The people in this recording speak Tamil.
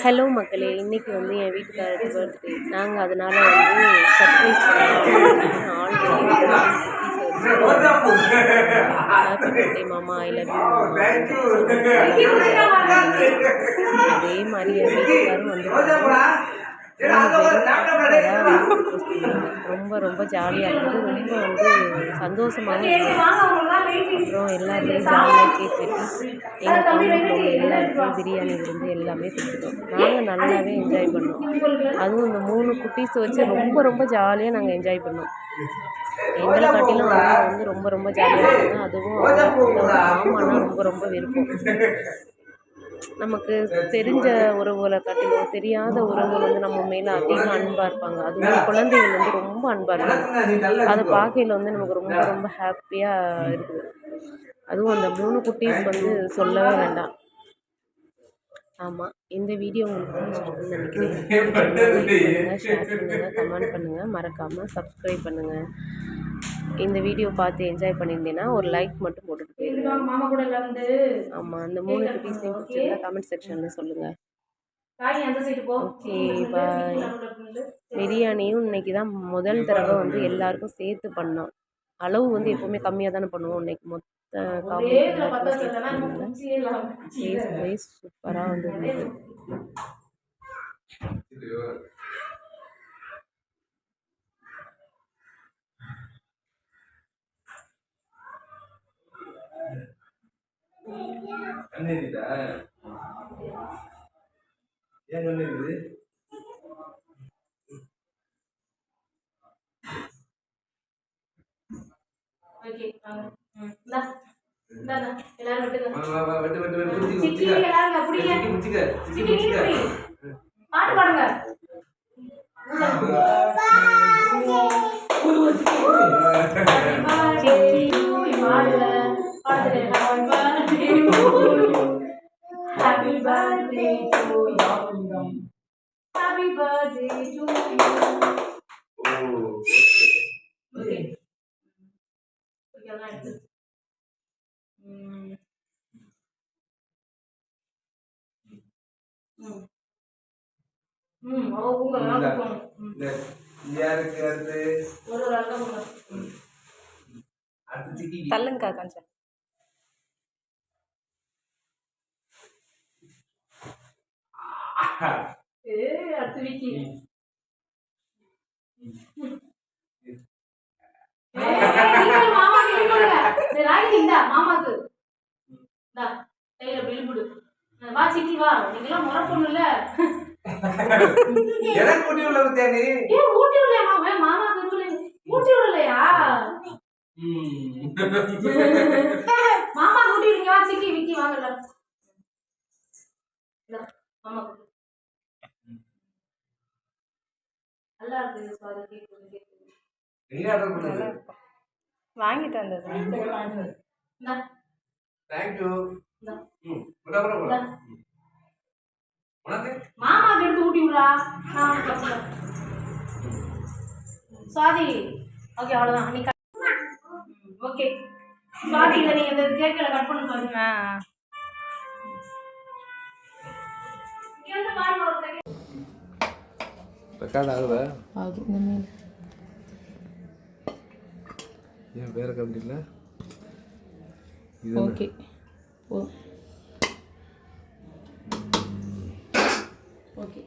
ஹலோ மக்களே, இன்னைக்கு வந்து என் வீட்டுக்காரருக்கு பர்த்டே. நாங்கள் அதனால வந்து சர்ப்ரைஸ் பண்ணலாம். ஆல்ரெடி ஹாப்பி பர்த்டே மாமா, ஐ லவ் யூ மாமா அதே மாதிரி என் வீட்டுக்காரும் வந்து ரொம்ப ரொம்ப ஜாலியாக இருந்தது. ரொம்ப வந்து சந்தோஷமாகவும் இருந்தது. அப்புறம் எல்லாருமே ஜாலியாக கேக் வெட்டி எங்கள் குடும்பத்தில் உள்ள எல்லாருக்குமே பிரியாணி விருந்து எல்லாமே கொடுத்துட்டோம். நாங்கள் நல்லாவே என்ஜாய் பண்ணோம். அதுவும் இந்த 3 குட்டீஸ் வச்சு ரொம்ப ரொம்ப ஜாலியாக நாங்கள் என்ஜாய் பண்ணோம். எங்களை காட்டிலும் அவங்க வந்து ரொம்ப ரொம்ப ஜாலியாக இருந்தாங்க. அதுவும் மாமானா ரொம்ப ரொம்ப விருப்பம். நமக்கு தெரிஞ்ச உறவுகளை காட்டிலும் தெரியாத உறவுகள் வந்து நம்ம மேலே அதிகம் அன்பாக இருப்பாங்க. அதுவும் குழந்தைகள் வந்து ரொம்ப அன்பாக இருப்பாங்க. அதை பார்க்கையில் வந்து நமக்கு ரொம்ப ரொம்ப ஹாப்பியாக இருக்குது. அதுவும் அந்த 3 குட்டீஸ் வந்து சொல்லவே வேண்டாம். ஆமாம், இந்த வீடியோ உங்களுக்கு பிடிச்சிருக்குன்னு நினைக்கிறேன். ஷேர் பண்ணுங்கள், கமெண்ட் பண்ணுங்கள், மறக்காமல் சப்ஸ்கிரைப் பண்ணுங்கள். இந்த வீடியோ பார்த்து என்ஜாய் பண்ணியிருந்தேன்னா ஒரு லைக் மட்டும் போட்டுட்டு போயிருங்க. ஆமாம், அந்த 3 குட்டீஸையும் பிடிச்சிருந்தா கமெண்ட் செக்ஷனில் சொல்லுங்கள். ஓகே, பாய். பிரியாணியும் இன்னைக்கு தான் முதல் தடவை வந்து எல்லாருக்கும் சேர்த்து பண்ணோம். அளவு வந்து எப்போவுமே கம்மியாக தானே பண்ணுவோம். இன்னைக்கு மொத்த சூப்பராக வந்துருந்தது. Happy birthday to you. Happy birthday to you. Oh, okay. தள்ளுங்கக்கா கொஞ்சம். அடுத்து விக்கி. மாமாக்கு வா சிக்கி வா. நீங்களாம் முறை பொண்ணுல எனக்கு ஊட்டி விடல பத்தியா நீ? ஊட்டி விடலையா மாமா? மாமாக்கு ஊட்டி விடலையா? மாமா ஊட்டி விடுங்க. வா சிக்கி விக்கி வாங்கல. மாமா நல்லா இருக்கு. சாரி கேக்கு நீங்க ஆர்டர் பண்ணது வாங்கிட்டு வந்தது. Thank you. புடா புடா புடா. உனக்கு மாமா எடுத்து ஊட்டி விடுறா. சாரி. ஓகே, அவ்வளவுதான். நீ ஓகே. சாரி, இத நீங்க இந்த கேக்கல கட் பண்ணி பாருங்க. இங்க பாருங்க ஒரு செகண்ட். ரெக்கார்ட் ஆகுதா? ஆகுது. நம்ம ஏன் வேற கம்பெனில இது ஓகே. ஓ ஓகே.